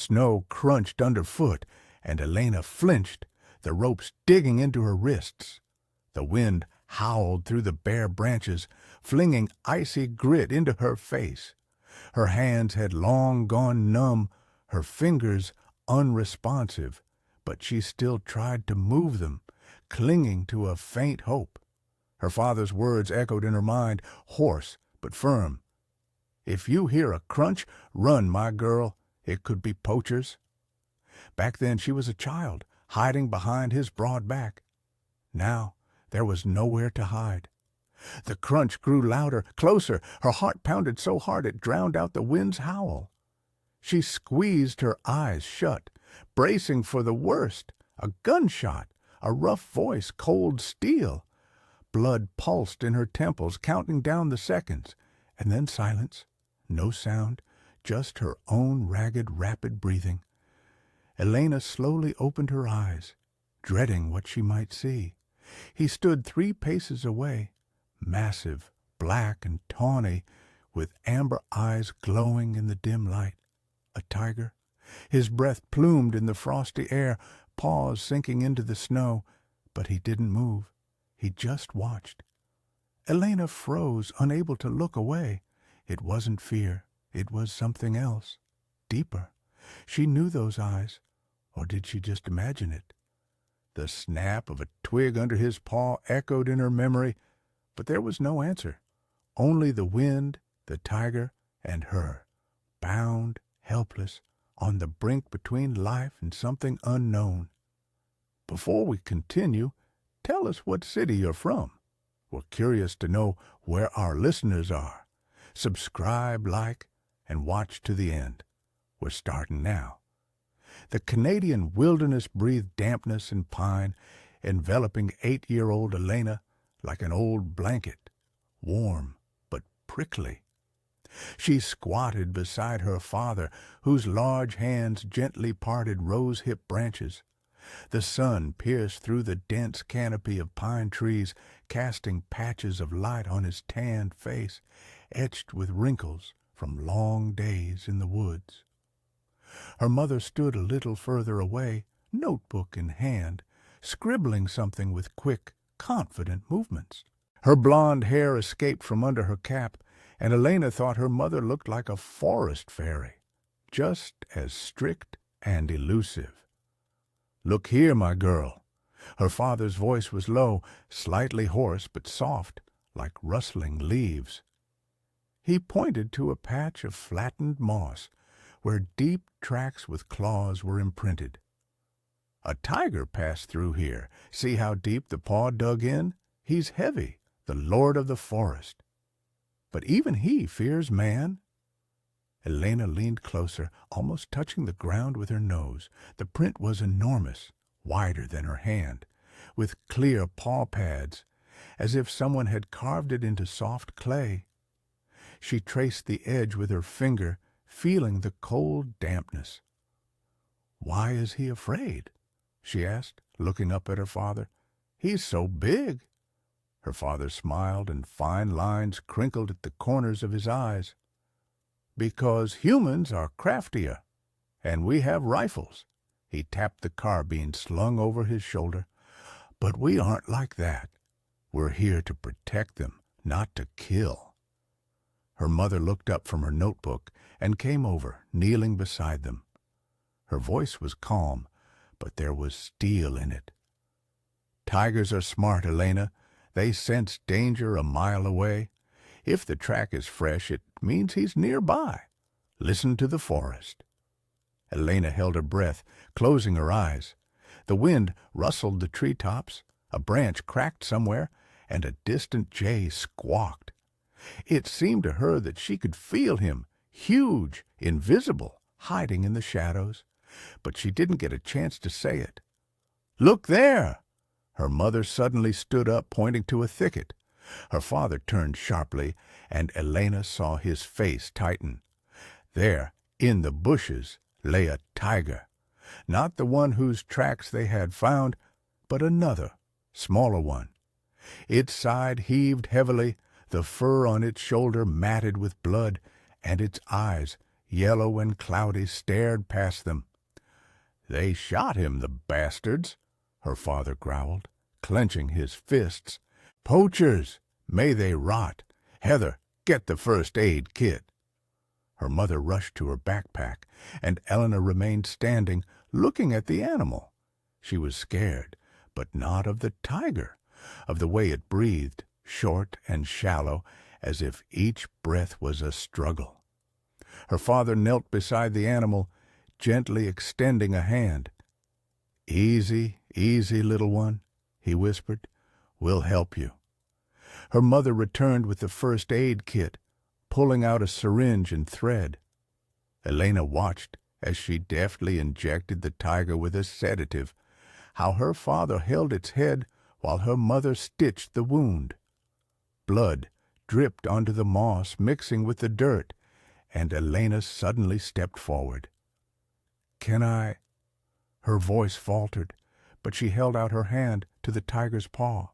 Snow crunched underfoot, and Elena flinched, the ropes digging into her wrists. The wind howled through the bare branches, flinging icy grit into her face. Her hands had long gone numb, her fingers unresponsive, but she still tried to move them, clinging to a faint hope. Her father's words echoed in her mind, hoarse but firm. "If you hear a crunch, run, my girl. It could be poachers." Back then she was a child, hiding behind his broad back. Now there was nowhere to hide. The crunch grew louder, closer. Her heart pounded so hard it drowned out the wind's howl. She squeezed her eyes shut, bracing for the worst. A gunshot, a rough voice, cold steel. Blood pulsed in her temples, counting down the seconds. And then silence. No sound, just her own ragged, rapid breathing. Elena slowly opened her eyes, dreading what she might see. He stood 3 paces away, massive, black and tawny, with amber eyes glowing in the dim light. A tiger, his breath plumed in the frosty air, paws sinking into the snow, but he didn't move. He just watched. Elena froze, unable to look away. It wasn't fear. It was something else, deeper. She knew those eyes, or did she just imagine it? The snap of a twig under his paw echoed in her memory, but there was no answer. Only the wind, the tiger, and her, bound, helpless, on the brink between life and something unknown. Before we continue, tell us what city you're from. We're curious to know where our listeners are. Subscribe, like, and watch to the end. We're starting now. The Canadian wilderness breathed dampness and pine, enveloping 8-year-old Elena like an old blanket, warm but prickly. She squatted beside her father, whose large hands gently parted rose-hip branches. The sun pierced through the dense canopy of pine trees, casting patches of light on his tanned face, etched with wrinkles from long days in the woods. Her mother stood a little further away, notebook in hand, scribbling something with quick, confident movements. Her blonde hair escaped from under her cap, and Elena thought her mother looked like a forest fairy, just as strict and elusive. "Look here, my girl." Her father's voice was low, slightly hoarse but soft, like rustling leaves. He pointed to a patch of flattened moss, where deep tracks with claws were imprinted. "A tiger passed through here. See how deep the paw dug in? He's heavy, the lord of the forest. But even he fears man." Elena leaned closer, almost touching the ground with her nose. The print was enormous, wider than her hand, with clear paw pads, as if someone had carved it into soft clay. She traced the edge with her finger, feeling the cold dampness. "Why is he afraid?" she asked, looking up at her father. "He's so big." Her father smiled, and fine lines crinkled at the corners of his eyes. "Because humans are craftier, and we have rifles." He tapped the carbine slung over his shoulder. "But we aren't like that. We're here to protect them, not to kill." Her mother looked up from her notebook and came over, kneeling beside them. Her voice was calm, but there was steel in it. "Tigers are smart, Elena. They sense danger a mile away. If the track is fresh, it means he's nearby. Listen to the forest." Elena held her breath, closing her eyes. The wind rustled the treetops, a branch cracked somewhere, and a distant jay squawked. It seemed to her that she could feel him, huge, invisible, hiding in the shadows. But she didn't get a chance to say it. "Look there!" Her mother suddenly stood up, pointing to a thicket. Her father turned sharply, and Elena saw his face tighten. There, in the bushes, lay a tiger. Not the one whose tracks they had found, but another, smaller one. Its side heaved heavily, the fur on its shoulder matted with blood, and its eyes, yellow and cloudy, stared past them. "They shot him, the bastards," her father growled, clenching his fists. "Poachers! May they rot! Heather, get the first aid kit." Her mother rushed to her backpack, and Eleanor remained standing, looking at the animal. She was scared, but not of the tiger, of the way it breathed, short and shallow, as if each breath was a struggle. Her father knelt beside the animal, gently extending a hand. "Easy, easy, little one," he whispered. "We'll help you." Her mother returned with the first aid kit, pulling out a syringe and thread. Elena watched as she deftly injected the tiger with a sedative, how her father held its head while her mother stitched the wound. Blood dripped onto the moss, mixing with the dirt, and Elena suddenly stepped forward. "Can I—" Her voice faltered, but she held out her hand to the tiger's paw.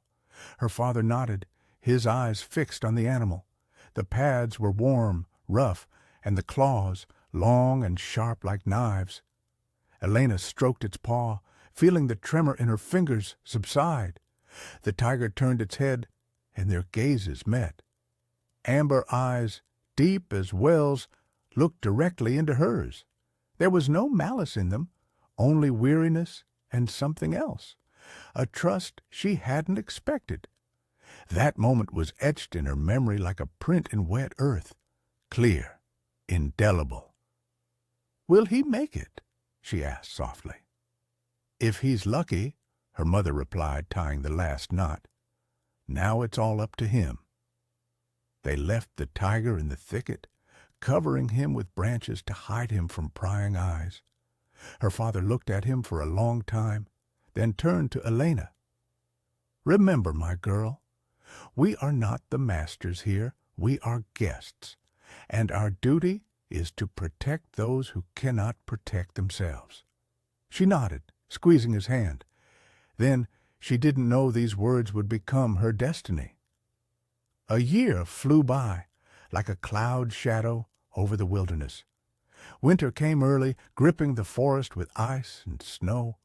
Her father nodded, his eyes fixed on the animal. The pads were warm, rough, and the claws long and sharp like knives. Elena stroked its paw, feeling the tremor in her fingers subside. The tiger turned its head, and their gazes met. Amber eyes, deep as wells, looked directly into hers. There was no malice in them, only weariness and something else, a trust she hadn't expected. That moment was etched in her memory like a print in wet earth, clear, indelible. "Will he make it?" she asked softly. "If he's lucky," her mother replied, tying the last knot. "Now it's all up to him." They left the tiger in the thicket, covering him with branches to hide him from prying eyes. Her father looked at him for a long time, then turned to Elena. "Remember, my girl, we are not the masters here, we are guests, and our duty is to protect those who cannot protect themselves." She nodded, squeezing his hand. Then she didn't know these words would become her destiny. A year flew by, like a cloud shadow over the wilderness. Winter came early, gripping the forest with ice and snow.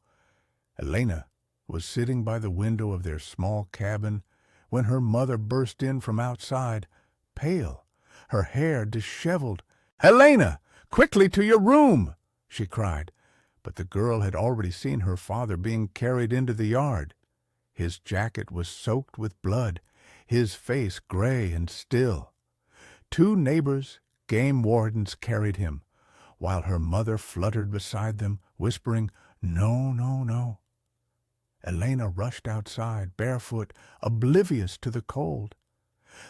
Elena was sitting by the window of their small cabin when her mother burst in from outside, pale, her hair disheveled. "Elena, quickly to your room!" she cried, but the girl had already seen her father being carried into the yard. His jacket was soaked with blood, his face gray and still. 2 neighbors, game wardens, carried him, while her mother fluttered beside them, whispering, "No, no, no." Elena rushed outside, barefoot, oblivious to the cold.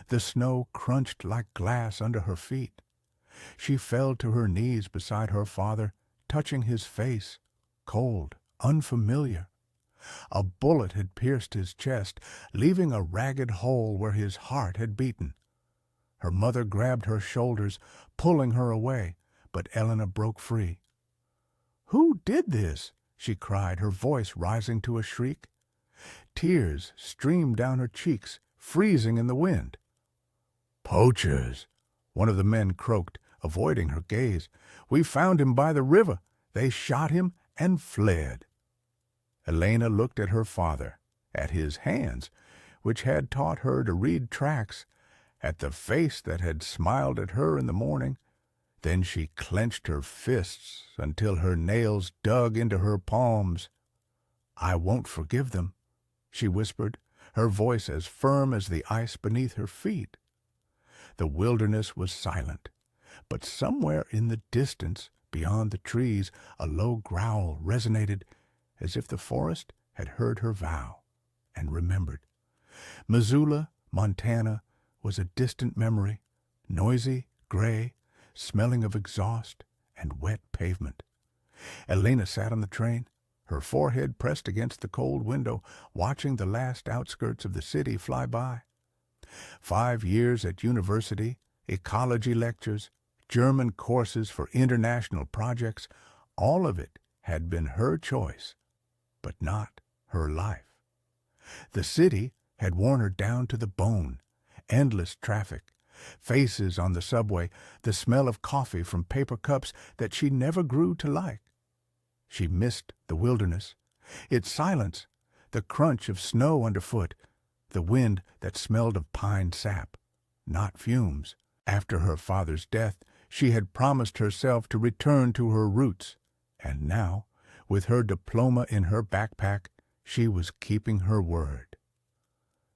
The snow crunched like glass under her feet. She fell to her knees beside her father, touching his face, cold, unfamiliar. A bullet had pierced his chest, leaving a ragged hole where his heart had beaten. Her mother grabbed her shoulders, pulling her away, but Elena broke free. "Who did this?" she cried, her voice rising to a shriek. Tears streamed down her cheeks, freezing in the wind. "Poachers," one of the men croaked, avoiding her gaze. "We found him by the river. They shot him and fled." Elena looked at her father, at his hands, which had taught her to read tracks, at the face that had smiled at her in the morning. Then she clenched her fists until her nails dug into her palms. "I won't forgive them," she whispered, her voice as firm as the ice beneath her feet. The wilderness was silent, but somewhere in the distance, beyond the trees, a low growl resonated, as if the forest had heard her vow and remembered. Missoula, Montana, was a distant memory, noisy, gray, smelling of exhaust and wet pavement. Elena sat on the train, her forehead pressed against the cold window, watching the last outskirts of the city fly by. 5 years at university, ecology lectures, German courses for international projects, all of it had been her choice, but not her life. The city had worn her down to the bone, endless traffic, Faces on the subway, the smell of coffee from paper cups that she never grew to like. She missed the wilderness, its silence, the crunch of snow underfoot, the wind that smelled of pine sap, not fumes. After her father's death, she had promised herself to return to her roots, and now, with her diploma in her backpack, she was keeping her word.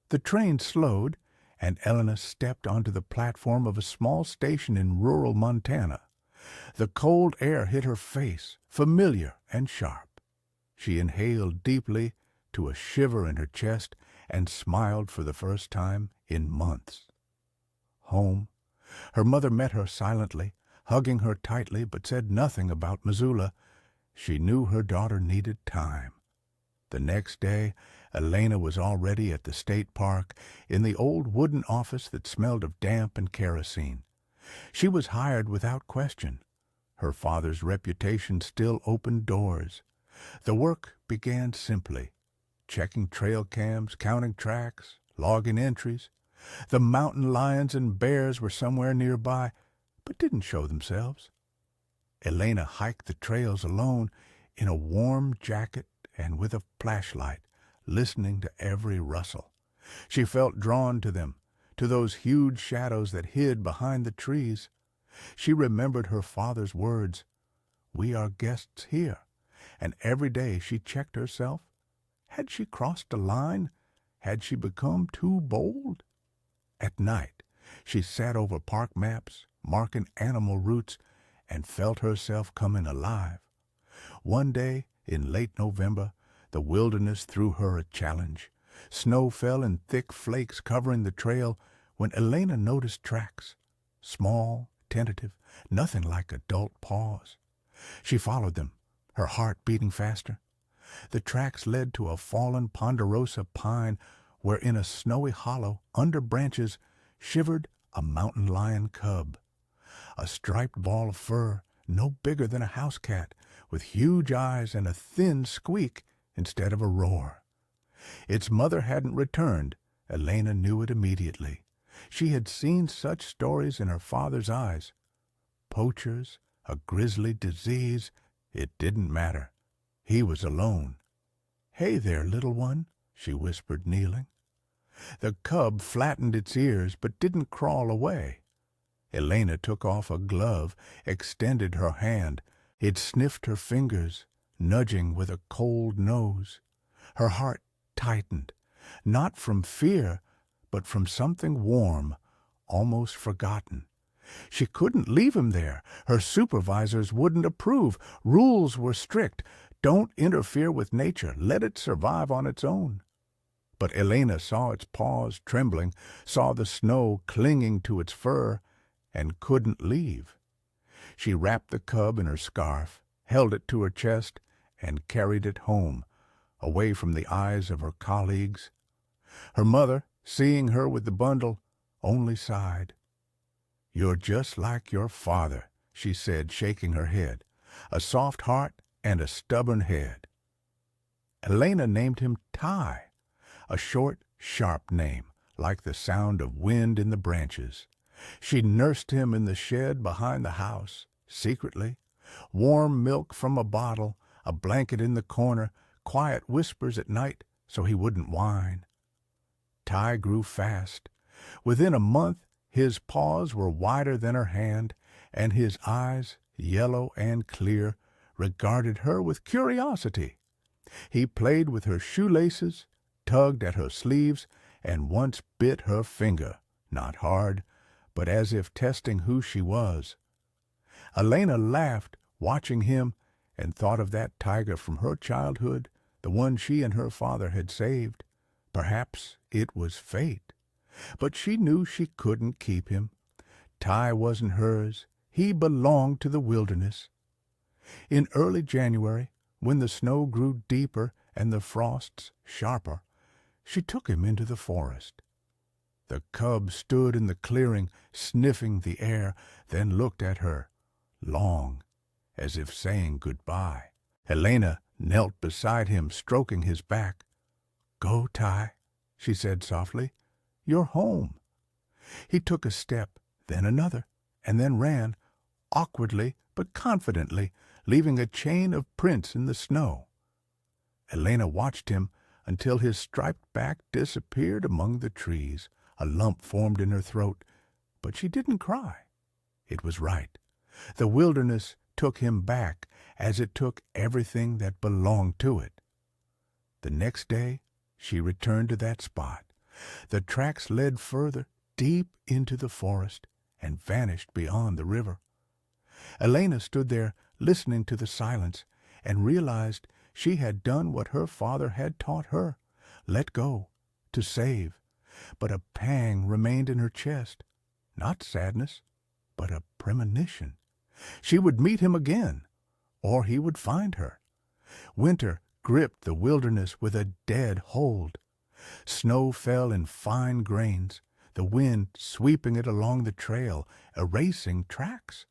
The train slowed, and Elena stepped onto the platform of a small station in rural Montana. The cold air hit her face, familiar and sharp. She inhaled deeply to a shiver in her chest and smiled for the first time in months. Home. Her mother met her silently, hugging her tightly, but said nothing about Missoula. She knew her daughter needed time. The next day, Elena was already at the state park, in the old wooden office that smelled of damp and kerosene. She was hired without question. Her father's reputation still opened doors. The work began simply, checking trail cams, counting tracks, logging entries. The mountain lions and bears were somewhere nearby, but didn't show themselves. Elena hiked the trails alone, in a warm jacket and with a flashlight, listening to every rustle. She felt drawn to them, to those huge shadows that hid behind the trees. She remembered her father's words, "We are guests here," and every day she checked herself. Had she crossed a line? Had she become too bold? At night, she sat over park maps, marking animal routes, and felt herself coming alive. One day, in late November, the wilderness threw her a challenge. Snow fell in thick flakes covering the trail when Elena noticed tracks. Small, tentative, nothing like adult paws. She followed them, her heart beating faster. The tracks led to a fallen ponderosa pine where in a snowy hollow, under branches, shivered a mountain lion cub. A striped ball of fur, no bigger than a house cat, with huge eyes and a thin squeak instead of a roar. Its mother hadn't returned. Elena knew it immediately. She had seen such stories in her father's eyes. Poachers, a grisly disease, it didn't matter. He was alone. "Hey there, little one," she whispered, kneeling. The cub flattened its ears but didn't crawl away. Elena took off a glove, extended her hand. It sniffed her fingers, nudging with a cold nose. Her heart tightened, not from fear, but from something warm, almost forgotten. She couldn't leave him there. Her supervisors wouldn't approve. Rules were strict. Don't interfere with nature. Let it survive on its own. But Elena saw its paws trembling, saw the snow clinging to its fur, and couldn't leave. She wrapped the cub in her scarf, held it to her chest, and carried it home, away from the eyes of her colleagues. Her mother, seeing her with the bundle, only sighed. "You're just like your father," she said, shaking her head. "A soft heart and a stubborn head." Elena named him Ty, a short, sharp name, like the sound of wind in the branches. She nursed him in the shed behind the house, secretly. Warm milk from a bottle, a blanket in the corner, quiet whispers at night so he wouldn't whine. Ty grew fast. Within a month, his paws were wider than her hand, and his eyes, yellow and clear, regarded her with curiosity. He played with her shoelaces, tugged at her sleeves, and once bit her finger, not hard, but as if testing who she was. Elena laughed, watching him, and thought of that tiger from her childhood, the one she and her father had saved. Perhaps it was fate. But she knew she couldn't keep him. Ty wasn't hers. He belonged to the wilderness. In early January, when the snow grew deeper and the frosts sharper, she took him into the forest. The cub stood in the clearing, sniffing the air, then looked at her, long, as if saying goodbye. Elena knelt beside him, stroking his back. "Go, Ty," she said softly. "You're home." He took a step, then another, and then ran, awkwardly but confidently, leaving a chain of prints in the snow. Elena watched him until his striped back disappeared among the trees. A lump formed in her throat, but she didn't cry. It was right. The wilderness took him back, as it took everything that belonged to it. The next day she returned to that spot. The tracks led further, deep into the forest, and vanished beyond the river. Elena stood there listening to the silence, and realized she had done what her father had taught her: let go, to save. But a pang remained in her chest, not sadness, but a premonition. She would meet him again, or he would find her. Winter gripped the wilderness with a dead hold. Snow fell in fine grains, the wind sweeping it along the trail, erasing tracks.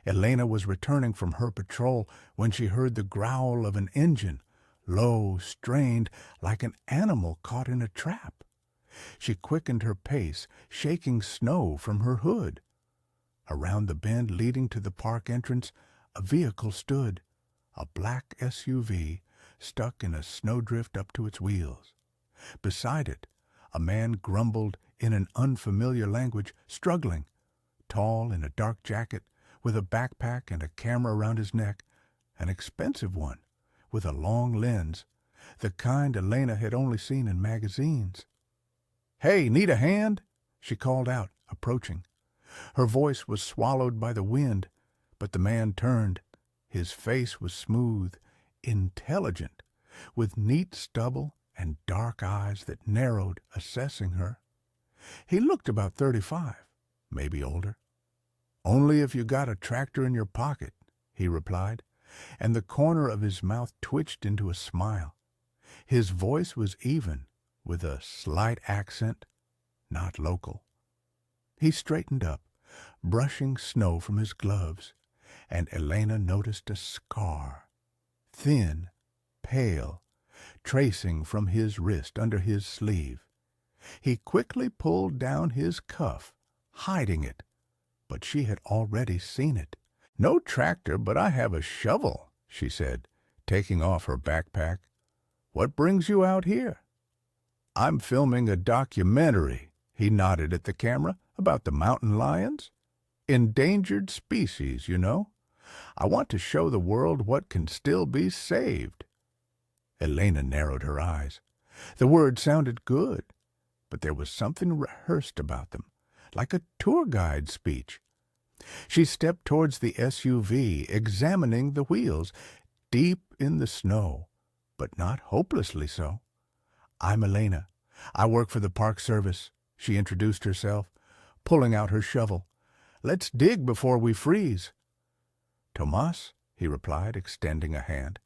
Elena was returning from her patrol when she heard the growl of an engine, low, strained, like an animal caught in a trap. She quickened her pace, shaking snow from her hood. Around the bend leading to the park entrance, a vehicle stood, a black SUV stuck in a snowdrift up to its wheels. Beside it, a man grumbled in an unfamiliar language, struggling, tall in a dark jacket, with a backpack and a camera around his neck, an expensive one, with a long lens, the kind Elena had only seen in magazines. "Hey, need a hand?" she called out, approaching. Her voice was swallowed by the wind, but the man turned. His face was smooth, intelligent, with neat stubble and dark eyes that narrowed, assessing her. He looked about 35, maybe older. "Only if you got a tractor in your pocket," he replied, and the corner of his mouth twitched into a smile. His voice was even, with a slight accent, not local. He straightened up, brushing snow from his gloves, and Elena noticed a scar, thin, pale, tracing from his wrist under his sleeve. He quickly pulled down his cuff, hiding it, but she had already seen it. "No tractor, but I have a shovel," she said, taking off her backpack. "What brings you out here?" "I'm filming a documentary," he nodded at the camera, "about the mountain lions. Endangered species, you know. I want to show the world what can still be saved." Elena narrowed her eyes. The words sounded good, but there was something rehearsed about them, like a tour guide speech. She stepped towards the SUV, examining the wheels, deep in the snow, but not hopelessly so. "I'm Elena. I work for the Park Service," she introduced herself, pulling out her shovel. "Let's dig before we freeze." "Tomas," he replied, extending a hand.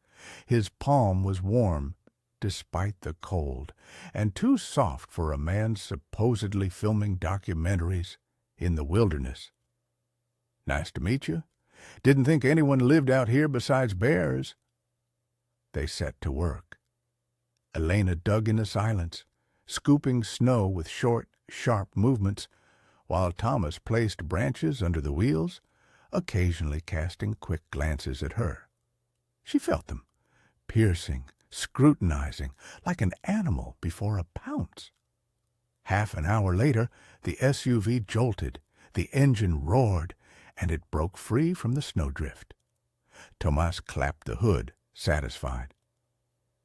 His palm was warm, despite the cold, and too soft for a man supposedly filming documentaries in the wilderness. "Nice to meet you. Didn't think anyone lived out here besides bears." They set to work. Elena dug in the silence, scooping snow with short, sharp movements, while Thomas placed branches under the wheels, occasionally casting quick glances at her. She felt them, piercing, scrutinizing, like an animal before a pounce. Half an hour later, the SUV jolted, the engine roared, and it broke free from the snowdrift. Tomas clapped the hood, satisfied.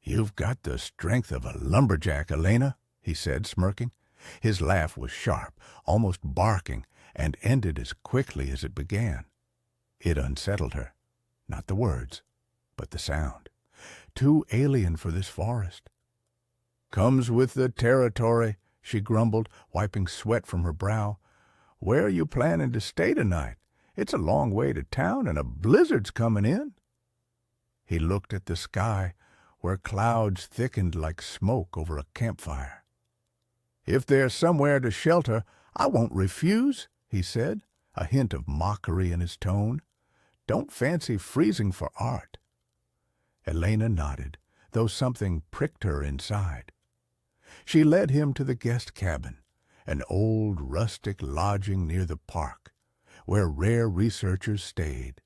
"You've got the strength of a lumberjack, Elena," he said, smirking. His laugh was sharp, almost barking, and ended as quickly as it began. It unsettled her, not the words, but the sound, too alien for this forest. "Comes with the territory," she grumbled, wiping sweat from her brow. "Where are you planning to stay tonight? It's a long way to town, and a blizzard's coming in." He looked at the sky, where clouds thickened like smoke over a campfire. "If there's somewhere to shelter, I won't refuse," he said, a hint of mockery in his tone. "Don't fancy freezing for art." Elena nodded, though something pricked her inside. She led him to the guest cabin, an old rustic lodging near the park, where rare researchers stayed.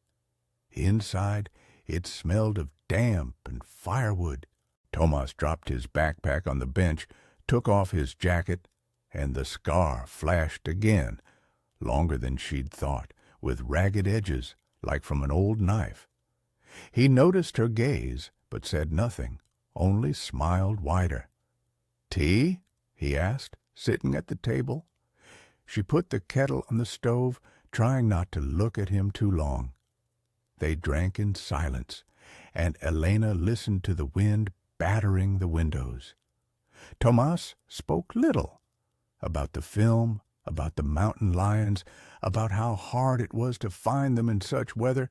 Inside, it smelled of damp and firewood. Tomas dropped his backpack on the bench, took off his jacket, and the scar flashed again, longer than she'd thought, with ragged edges like from an old knife. He noticed her gaze, but said nothing, only smiled wider. "Tea?" he asked, sitting at the table. She put the kettle on the stove, trying not to look at him too long. They drank in silence, and Elena listened to the wind battering the windows. Tomas spoke little about the film, about the mountain lions, about how hard it was to find them in such weather.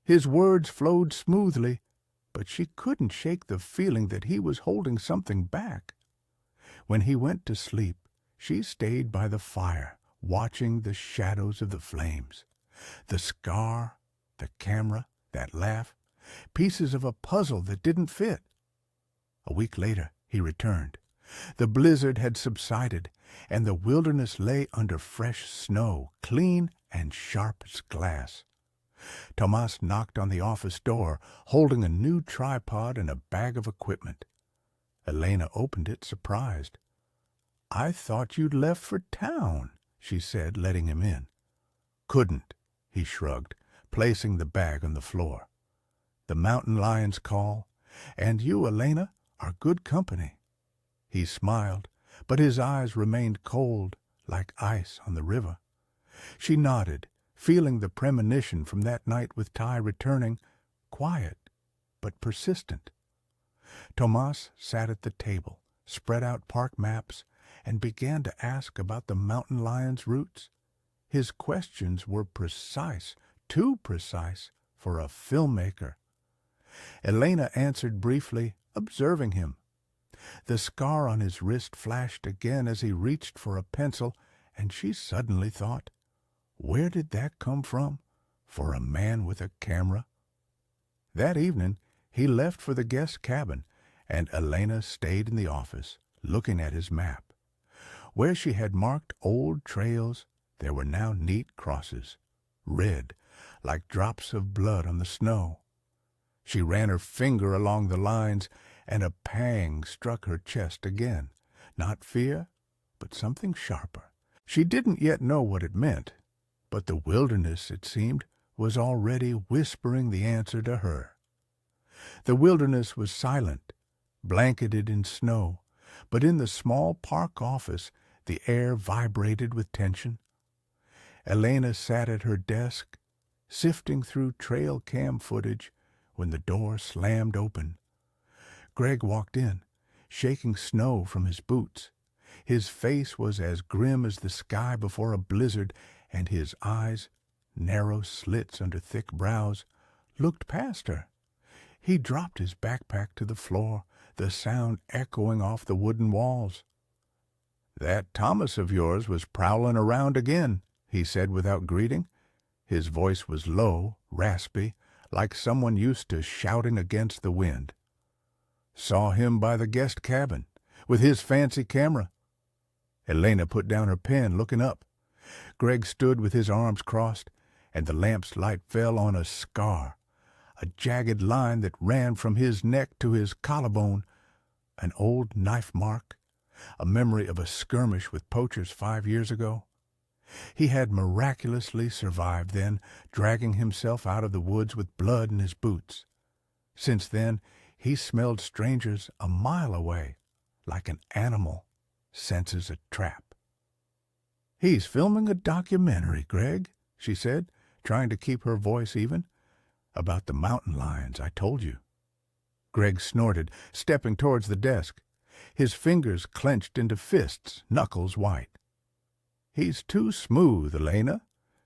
His words flowed smoothly, but she couldn't shake the feeling that he was holding something back. When he went to sleep, she stayed by the fire, watching the shadows of the flames. The scar, the camera, that laugh, pieces of a puzzle that didn't fit. A week later, he returned. The blizzard had subsided, and the wilderness lay under fresh snow, clean and sharp as glass. Tomas knocked on the office door, holding a new tripod and a bag of equipment. Elena opened it, surprised. "I thought you'd left for town," she said, letting him in. "Couldn't," he shrugged, placing the bag on the floor. "The mountain lions call, and you, Elena, are good company." He smiled, but his eyes remained cold, like ice on the river. She nodded, feeling the premonition from that night with Ty returning, quiet but persistent. Tomas sat at the table, spread out park maps, and began to ask about the mountain lion's routes. His questions were precise, too precise for a filmmaker. Elena answered briefly, observing him. The scar on his wrist flashed again as he reached for a pencil, and she suddenly thought, where did that come from for a man with a camera? That evening he left for the guest cabin, and Elena stayed in the office, looking at his map. Where she had marked old trails, there were now neat crosses, red, like drops of blood on the snow. She ran her finger along the lines, and a pang struck her chest again. Not fear, but something sharper. She didn't yet know what it meant, but the wilderness, it seemed, was already whispering the answer to her. The wilderness was silent, blanketed in snow, but in the small park office the air vibrated with tension. Elena sat at her desk, sifting through trail cam footage, when the door slammed open. Greg walked in, shaking snow from his boots. His face was as grim as the sky before a blizzard, and his eyes, narrow slits under thick brows, looked past her. He dropped his backpack to the floor, the sound echoing off the wooden walls. "That Thomas of yours was prowling around again," he said without greeting. His voice was low, raspy, like someone used to shouting against the wind. "Saw him by the guest cabin, with his fancy camera." Elena put down her pen, looking up. Greg stood with his arms crossed, and the lamp's light fell on a scar, a jagged line that ran from his neck to his collarbone, an old knife mark, a memory of a skirmish with poachers 5 years ago. He had miraculously survived then, dragging himself out of the woods with blood in his boots. Since then, he smelled strangers a mile away, like an animal senses a trap. "He's filming a documentary, Greg," she said, trying to keep her voice even. "About the mountain lions I told you." Greg snorted, stepping towards the desk. His fingers clenched into fists, knuckles white. "He's too smooth, Elena.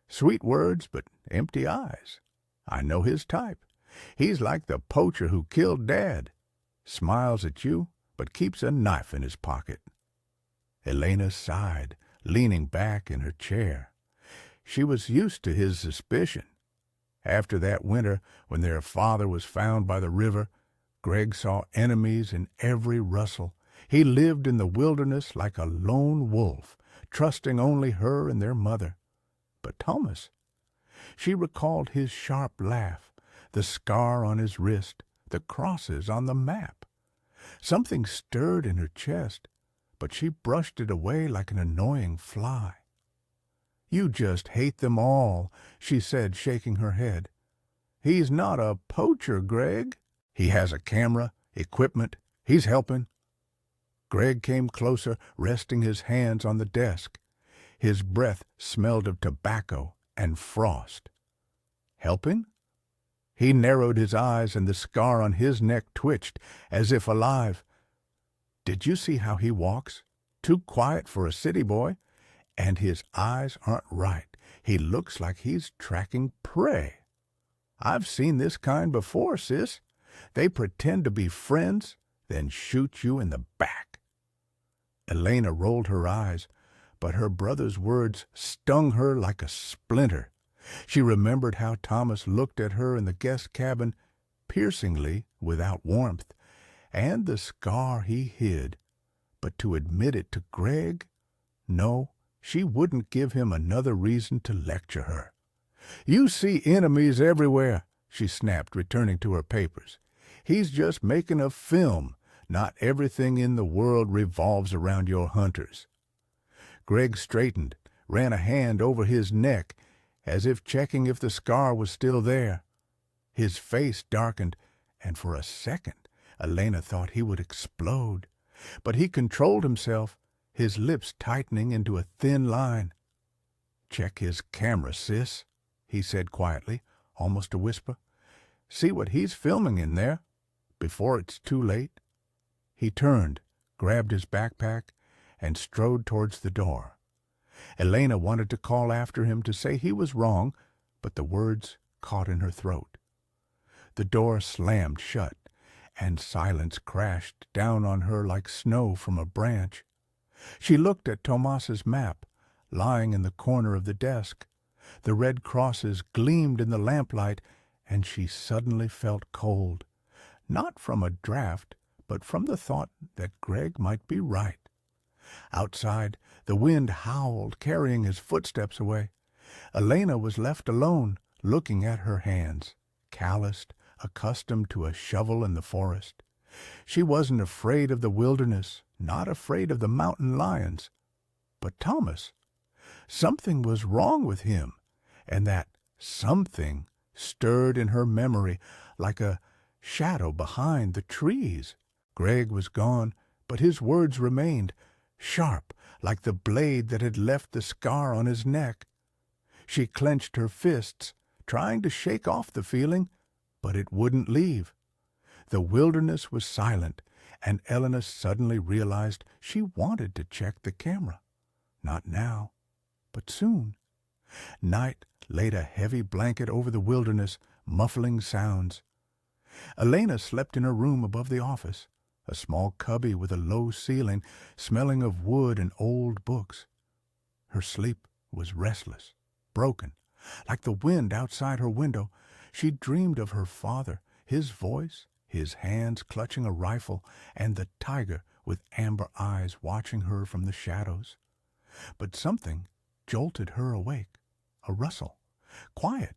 Sweet words, but empty eyes. I know his type. He's like the poacher who killed Dad. Smiles at you, but keeps a knife in his pocket." Elena sighed, leaning back in her chair. She was used to his suspicion. After that winter, when their father was found by the river, Greg saw enemies in every rustle. He lived in the wilderness like a lone wolf, trusting only her and their mother. But Thomas, she recalled his sharp laugh, the scar on his wrist, the crosses on the map. Something stirred in her chest, but she brushed it away like an annoying fly. "You just hate them all," she said, shaking her head. "He's not a poacher, Greg. He has a camera, equipment. He's helping." Greg came closer, resting his hands on the desk. His breath smelled of tobacco and frost. "Helping?" He narrowed his eyes, and the scar on his neck twitched, as if alive. "Did you see how he walks? Too quiet for a city boy. And his eyes aren't right. He looks like he's tracking prey. I've seen this kind before, sis. They pretend to be friends, then shoot you in the back." Elena rolled her eyes, but her brother's words stung her like a splinter. She remembered how Thomas looked at her in the guest cabin, piercingly, without warmth, and the scar he hid. But to admit it to Greg? No, she wouldn't give him another reason to lecture her. "You see enemies everywhere," she snapped, returning to her papers. "He's just making a film. Not everything in the world revolves around your hunters." Greg straightened, ran a hand over his neck, as if checking if the scar was still there. His face darkened, and for a second Elena thought he would explode. But he controlled himself, his lips tightening into a thin line. "Check his camera, sis," he said quietly, almost a whisper. "See what he's filming in there, before it's too late." He turned, grabbed his backpack, and strode towards the door. Elena wanted to call after him to say he was wrong, but the words caught in her throat. The door slammed shut, and silence crashed down on her like snow from a branch. She looked at Tomas's map, lying in the corner of the desk. The red crosses gleamed in the lamplight, and she suddenly felt cold, not from a draft, but from the thought that Greg might be right. Outside, the wind howled, carrying his footsteps away. Elena was left alone, looking at her hands, calloused, accustomed to a shovel in the forest. She wasn't afraid of the wilderness, not afraid of the mountain lions. But Thomas, something was wrong with him, and that something stirred in her memory like a shadow behind the trees. Greg was gone, but his words remained, sharp like the blade that had left the scar on his neck. She clenched her fists, trying to shake off the feeling, but it wouldn't leave. The wilderness was silent, and Elena suddenly realized she wanted to check the camera. Not now, but soon. Night laid a heavy blanket over the wilderness, muffling sounds. Elena slept in her room above the office, a small cubby with a low ceiling, smelling of wood and old books. Her sleep was restless, broken. Like the wind outside her window, she dreamed of her father, his voice, his hands clutching a rifle, and the tiger with amber eyes watching her from the shadows. But something jolted her awake, a rustle, quiet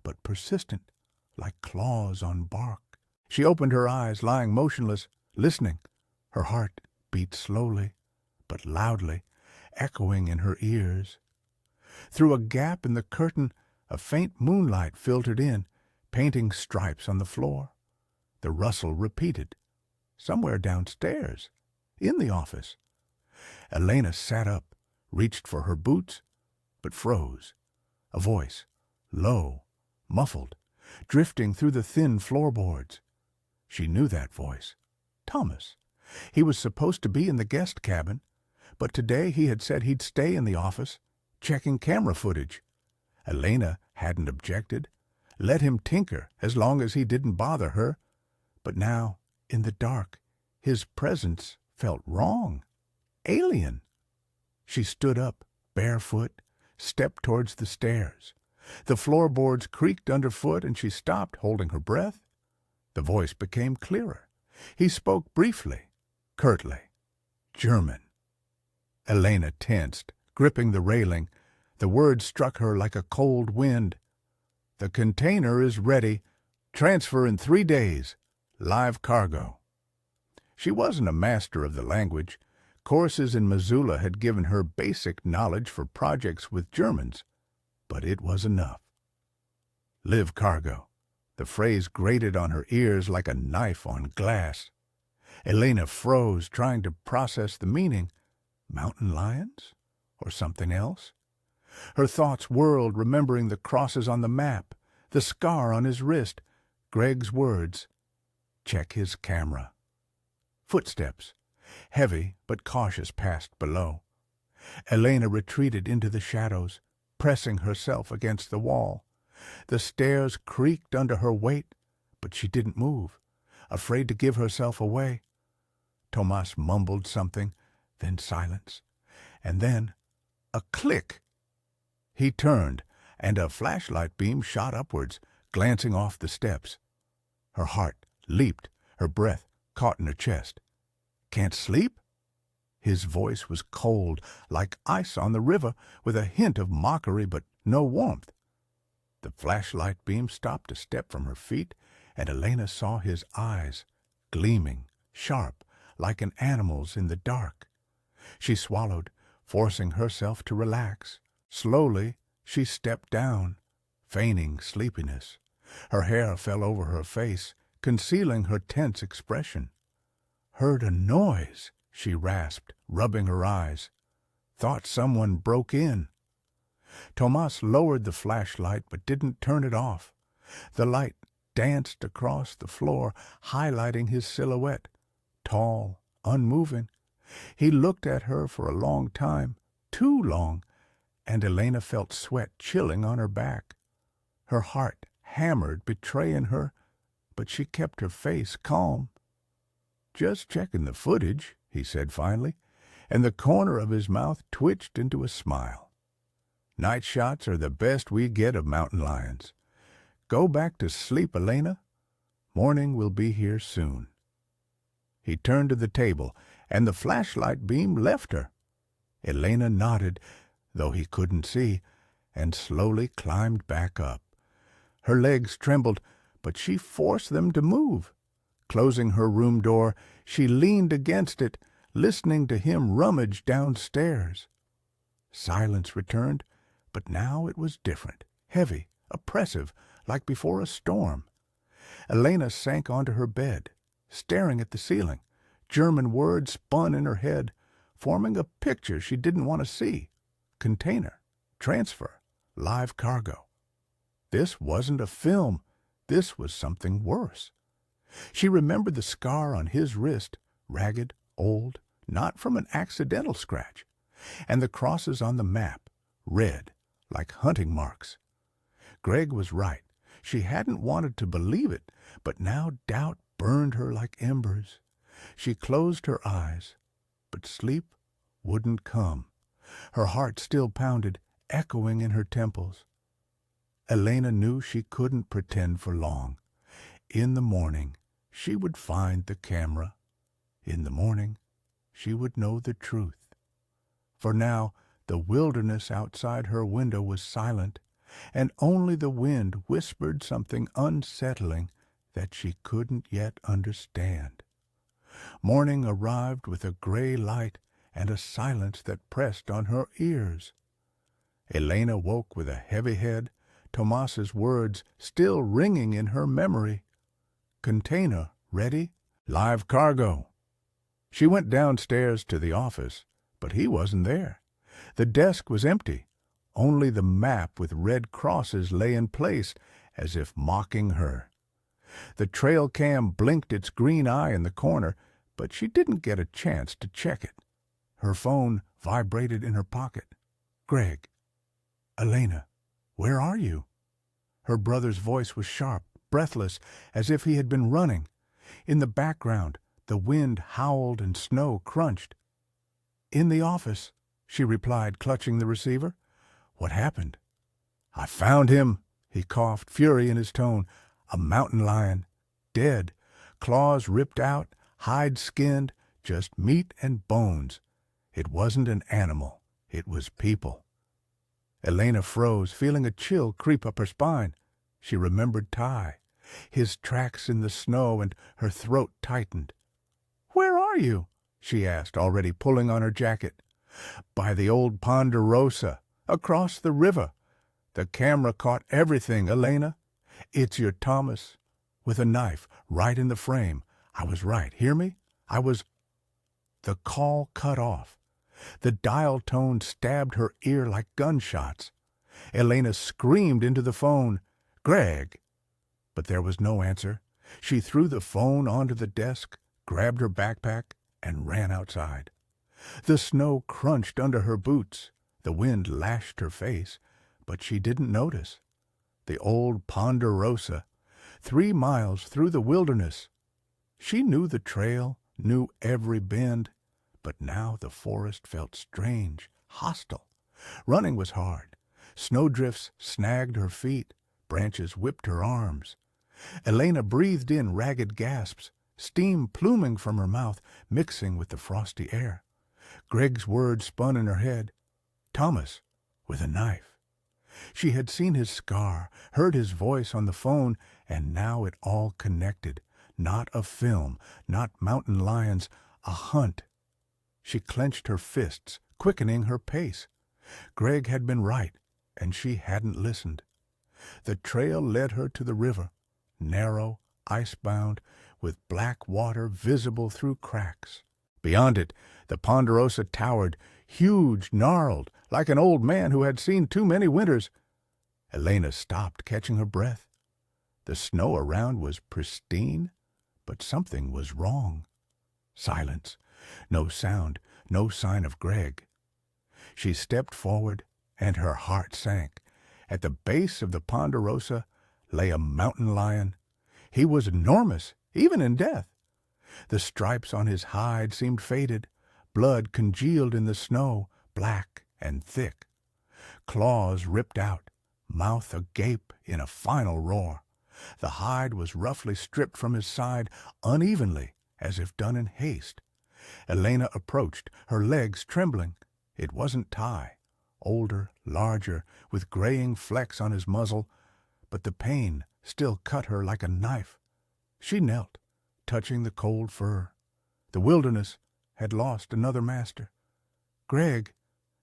but persistent, like claws on bark. She opened her eyes, lying motionless, listening. Her heart beat slowly, but loudly, echoing in her ears. Through a gap in the curtain, a faint moonlight filtered in, painting stripes on the floor. The rustle repeated, somewhere downstairs, in the office. Elena sat up, reached for her boots, but froze. A voice, low, muffled, drifting through the thin floorboards. She knew that voice. Thomas. He was supposed to be in the guest cabin, but today he had said he'd stay in the office, checking camera footage. Elena hadn't objected. Let him tinker as long as he didn't bother her. But now, in the dark, his presence felt wrong, alien. She stood up, barefoot, stepped towards the stairs. The floorboards creaked underfoot, and she stopped, holding her breath. The voice became clearer. He spoke briefly, curtly. German. Elena tensed, Gripping the railing, the words struck her like a cold wind. "The container is ready. Transfer in 3 days. Live cargo." She wasn't a master of the language. Courses in Missoula had given her basic knowledge for projects with Germans, but it was enough. Live cargo. The phrase grated on her ears like a knife on glass. Elena froze, trying to process the meaning. Mountain lions? Or something else? Her thoughts whirled, remembering the crosses on the map, the scar on his wrist, Greg's words. Check his camera. Footsteps, heavy but cautious, passed below. Elena retreated into the shadows, pressing herself against the wall. The stairs creaked under her weight, but she didn't move, afraid to give herself away. Tomas mumbled something, then silence, and then a click. He turned, and a flashlight beam shot upwards, glancing off the steps. Her heart leaped, her breath caught in her chest. "Can't sleep?" His voice was cold, like ice on the river, with a hint of mockery but no warmth. The flashlight beam stopped a step from her feet, and Elena saw his eyes, gleaming, sharp, like an animal's in the dark. She swallowed, forcing herself to relax. Slowly, she stepped down, feigning sleepiness. Her hair fell over her face, concealing her tense expression. "Heard a noise," she rasped, rubbing her eyes. "Thought someone broke in." Tomas lowered the flashlight but didn't turn it off. The light danced across the floor, highlighting his silhouette, tall, unmoving. He looked at her for a long time, too long, and Elena felt sweat chilling on her back. Her heart hammered, betraying her, but she kept her face calm. "Just checking the footage," he said finally, and the corner of his mouth twitched into a smile. "Night shots are the best we get of mountain lions. Go back to sleep, Elena. Morning will be here soon." He turned to the table, and the flashlight beam left her. Elena nodded, though he couldn't see, and slowly climbed back up. Her legs trembled, but she forced them to move. Closing her room door, she leaned against it, listening to him rummage downstairs. Silence returned, but now it was different, heavy, oppressive, like before a storm. Elena sank onto her bed, staring at the ceiling. German words spun in her head, forming a picture she didn't want to see. Container, transfer, live cargo. This wasn't a film. This was something worse. She remembered the scar on his wrist, ragged, old, not from an accidental scratch, and the crosses on the map, red, like hunting marks. Greg was right. She hadn't wanted to believe it, but now doubt burned her like embers. She closed her eyes, but sleep wouldn't come. Her heart still pounded, echoing in her temples. Elena knew she couldn't pretend for long. In the morning, she would find the camera. In the morning, she would know the truth. For now, the wilderness outside her window was silent, and only the wind whispered something unsettling that she couldn't yet understand. Morning arrived with a gray light and a silence that pressed on her ears. Elena woke with a heavy head, Tomas's words still ringing in her memory. "Container ready? Live cargo." She went downstairs to the office, but he wasn't there. The desk was empty. Only the map with red crosses lay in place, as if mocking her. The trail cam blinked its green eye in the corner, but she didn't get a chance to check it. Her phone vibrated in her pocket. "Greg. Elena, where are you?" Her brother's voice was sharp, breathless, as if he had been running. In the background, the wind howled and snow crunched. "In the office," she replied, clutching the receiver. "What happened?" "I found him," he coughed, fury in his tone. "A mountain lion. Dead. Claws ripped out, hide skinned, just meat and bones. It wasn't an animal. It was people. Elena froze, feeling a chill creep up her spine. She remembered Ty, his tracks in the snow, and her throat tightened. "Where are you?" she asked, already pulling on her jacket. "By the old Ponderosa, across the river. The camera caught everything, Elena. It's your Thomas, with a knife right in the frame. I was right. Hear me? I was—" The call cut off. The dial tone stabbed her ear like gunshots. Elena screamed into the phone, "Greg!" But there was no answer. She threw the phone onto the desk, grabbed her backpack, and ran outside. The snow crunched under her boots. The wind lashed her face, but she didn't notice. The old Ponderosa, 3 miles through the wilderness. She knew the trail, knew every bend, but now the forest felt strange, hostile. Running was hard. Snowdrifts snagged her feet, branches whipped her arms. Elena breathed in ragged gasps, steam pluming from her mouth, mixing with the frosty air. Greg's words spun in her head. Thomas, with a knife. She had seen his scar, heard his voice on the phone, and now it all connected. Not a film, not mountain lions, a hunt. She clenched her fists, quickening her pace. Greg had been right, and she hadn't listened. The trail led her to the river, narrow, icebound, with black water visible through cracks. Beyond it, the Ponderosa towered, huge, gnarled, like an old man who had seen too many winters. Elena stopped, catching her breath. The snow around was pristine, but something was wrong. Silence. No sound, no sign of Greg. She stepped forward, and her heart sank. At the base of the Ponderosa lay a mountain lion. He was enormous, even in death. The stripes on his hide seemed faded. Blood congealed in the snow, black and thick. Claws ripped out, mouth agape in a final roar. The hide was roughly stripped from his side, unevenly, as if done in haste. Elena approached, her legs trembling. It wasn't Ty, older, larger, with graying flecks on his muzzle, but the pain still cut her like a knife. She knelt, touching the cold fur. The wilderness had lost another master. "Greg,"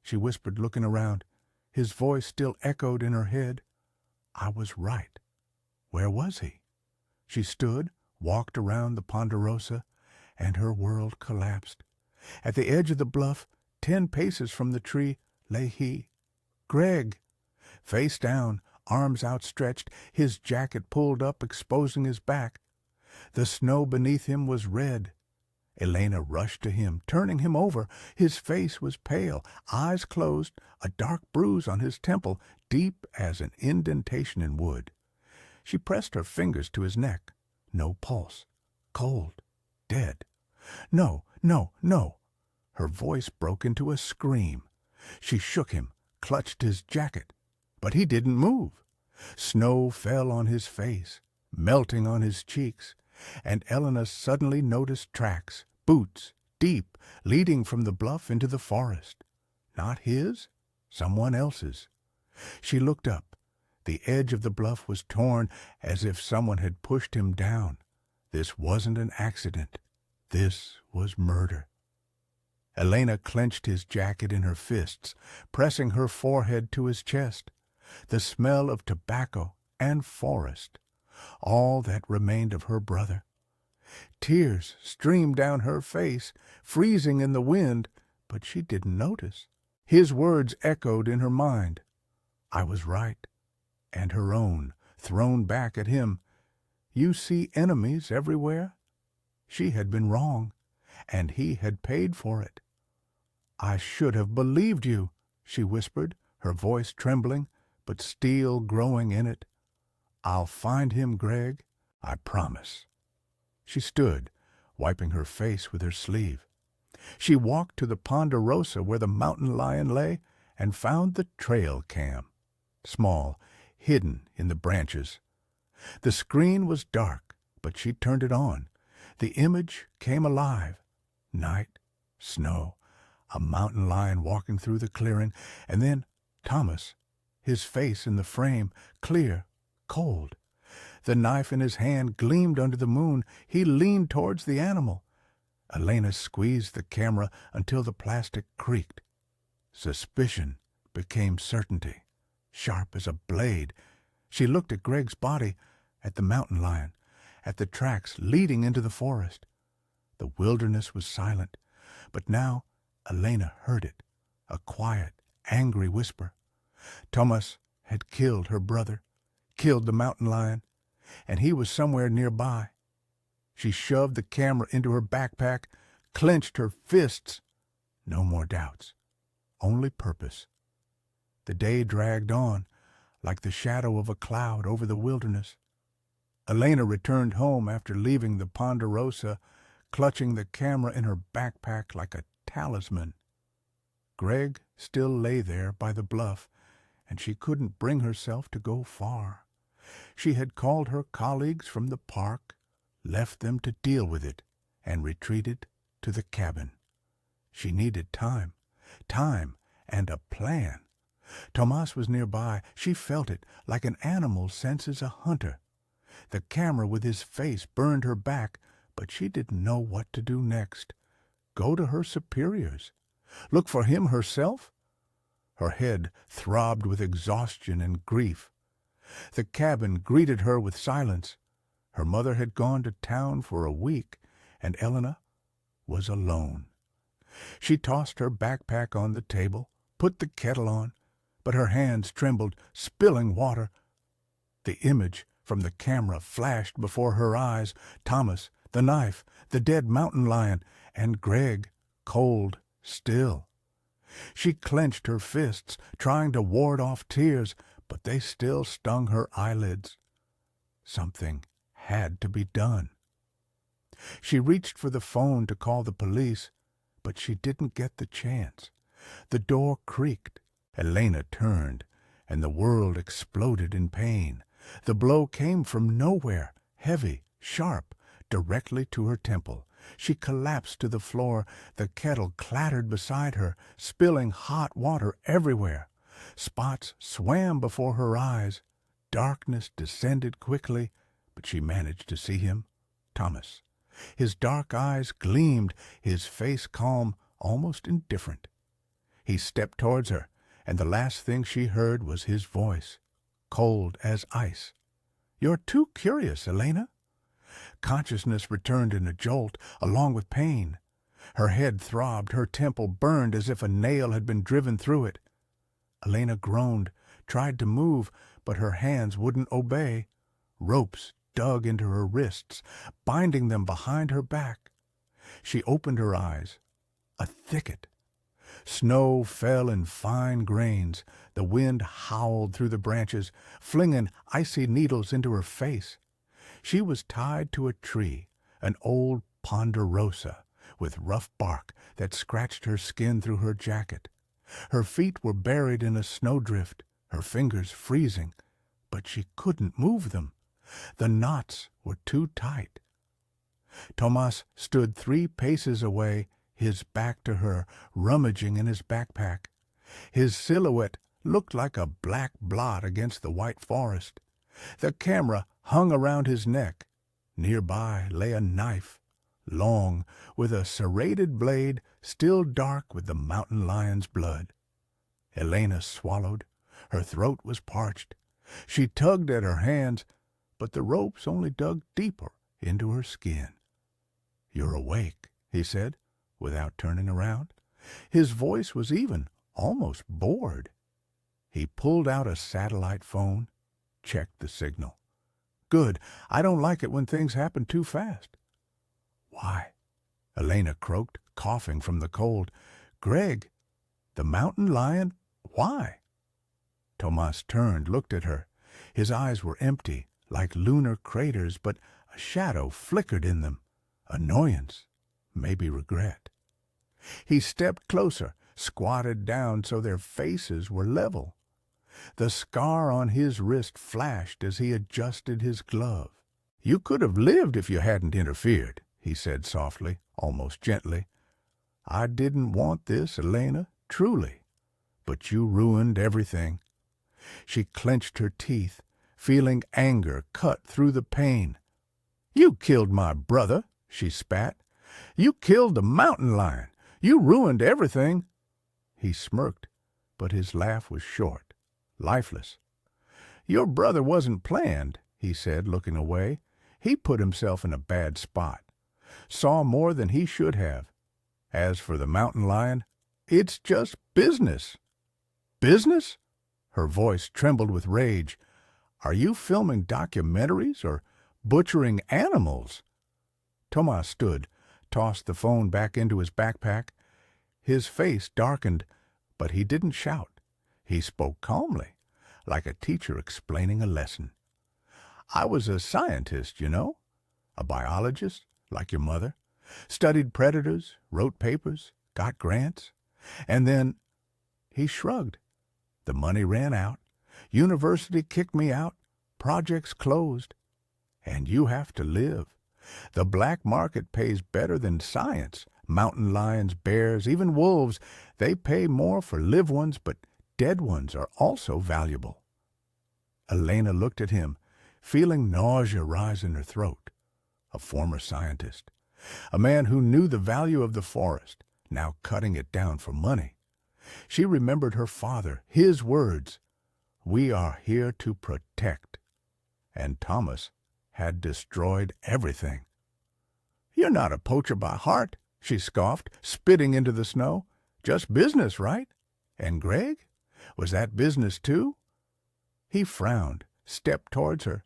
she whispered, looking around. His voice still echoed in her head. I was right. Where was he? She stood, walked around the Ponderosa, and her world collapsed. At the edge of the bluff, 10 paces from the tree, lay he. Greg! Face down, arms outstretched, his jacket pulled up, exposing his back. The snow beneath him was red. Elena rushed to him, turning him over. His face was pale, eyes closed, a dark bruise on his temple, deep as an indentation in wood. She pressed her fingers to his neck. No pulse. Cold. Dead. No, no, no. Her voice broke into a scream. She shook him, clutched his jacket. But he didn't move. Snow fell on his face, melting on his cheeks, and Elena suddenly noticed tracks, boots, deep, leading from the bluff into the forest. Not his, someone else's. She looked up. The edge of the bluff was torn as if someone had pushed him down. This wasn't an accident. This was murder. Elena clenched his jacket in her fists, pressing her forehead to his chest. The smell of tobacco and forest, all that remained of her brother. Tears streamed down her face, freezing in the wind, but she didn't notice. His words echoed in her mind. I was right, and her own, thrown back at him. You see enemies everywhere? She had been wrong, and he had paid for it. I should have believed you, she whispered, her voice trembling, but steel growing in it. I'll find him, Greg, I promise. She stood, wiping her face with her sleeve. She walked to the Ponderosa where the mountain lion lay and found the trail cam, small, hidden in the branches. The screen was dark, but she turned it on. The image came alive. Night, snow, a mountain lion walking through the clearing, and then Thomas, his face in the frame, clear, cold. The knife in his hand gleamed under the moon. He leaned towards the animal. Elena squeezed the camera until the plastic creaked. Suspicion became certainty, sharp as a blade. She looked at Greg's body, at the mountain lion, at the tracks leading into the forest. The wilderness was silent, but now Elena heard it, a quiet, angry whisper. Thomas had killed her brother, killed the mountain lion, and he was somewhere nearby. She shoved the camera into her backpack, clenched her fists. No more doubts, only purpose. The day dragged on, like the shadow of a cloud over the wilderness. Elena returned home after leaving the Ponderosa, clutching the camera in her backpack like a talisman. Greg still lay there by the bluff, and she couldn't bring herself to go far. She had called her colleagues from the park, left them to deal with it, and retreated to the cabin. She needed time and a plan. Tomas was nearby. She felt it, like an animal senses a hunter. The camera with his face burned her back, but she didn't know what to do next. Go to her superiors? Look for him herself? Her head throbbed with exhaustion and grief. The cabin greeted her with silence. Her mother had gone to town for a week, and Elena was alone. She tossed her backpack on the table, put the kettle on, but her hands trembled, spilling water. The image from the camera flashed before her eyes. Thomas, the knife, the dead mountain lion, and Greg, cold still. She clenched her fists, trying to ward off tears, but they still stung her eyelids. Something had to be done. She reached for the phone to call the police, but she didn't get the chance. The door creaked. Elena turned, and the world exploded in pain. The blow came from nowhere, heavy, sharp, directly to her temple. She collapsed to the floor. The kettle clattered beside her, spilling hot water everywhere. Spots swam before her eyes. Darkness descended quickly, but she managed to see him, Thomas. His dark eyes gleamed, his face calm, almost indifferent. He stepped towards her, and the last thing she heard was his voice, cold as ice. "You're too curious, Elena." Consciousness returned in a jolt, along with pain. Her head throbbed, her temple burned as if a nail had been driven through it. Elena groaned, tried to move, but her hands wouldn't obey. Ropes dug into her wrists, binding them behind her back. She opened her eyes. A thicket. Snow fell in fine grains. The wind howled through the branches, flinging icy needles into her face. She was tied to a tree, an old ponderosa, with rough bark that scratched her skin through her jacket. Her feet were buried in a snowdrift, her fingers freezing, but she couldn't move them. The knots were too tight. Tomas stood 3 paces away, his back to her, rummaging in his backpack. His silhouette looked like a black blot against the white forest. The camera hung around his neck. Nearby lay a knife, long, with a serrated blade, still dark with the mountain lion's blood. Elena swallowed. Her throat was parched. She tugged at her hands, but the ropes only dug deeper into her skin. "You're awake," he said, without turning around. His voice was even, almost bored. He pulled out a satellite phone, checked the signal. "Good. I don't like it when things happen too fast." "Why?" Elena croaked, coughing from the cold. "Greg, the mountain lion, why?" Tomas turned, looked at her. His eyes were empty, like lunar craters, but a shadow flickered in them. Annoyance, maybe regret. He stepped closer, squatted down so their faces were level. The scar on his wrist flashed as he adjusted his glove. "You could have lived if you hadn't interfered," he said softly, almost gently. I didn't want this, Elena, truly, but you ruined everything." She clenched her teeth, feeling anger cut through the pain. "You killed my brother," she spat. "You killed the mountain lion. You ruined everything." He smirked, but his laugh was short, lifeless. "Your brother wasn't planned," he said, looking away. "He put himself in a bad spot. Saw more than he should have. As for the mountain lion, it's just business." "Business?" Her voice trembled with rage. "Are you filming documentaries or butchering animals?" Tomas stood, tossed the phone back into his backpack. His face darkened, but he didn't shout. He spoke calmly, like a teacher explaining a lesson. "I was a scientist, you know. A biologist, like your mother. Studied predators, wrote papers, got grants. And then—" He shrugged. "The money ran out. University kicked me out. Projects closed. And you have to live. The black market pays better than science. Mountain lions, bears, even wolves, they pay more for live ones, but dead ones are also valuable." Elena looked at him, feeling nausea rise in her throat. A former scientist. A man who knew the value of the forest, now cutting it down for money. She remembered her father, his words, "We are here to protect." And Thomas had destroyed everything. "You're not a poacher by heart," she scoffed, spitting into the snow. "Just business, right? And Greg? Was that business too?" He frowned, stepped towards her.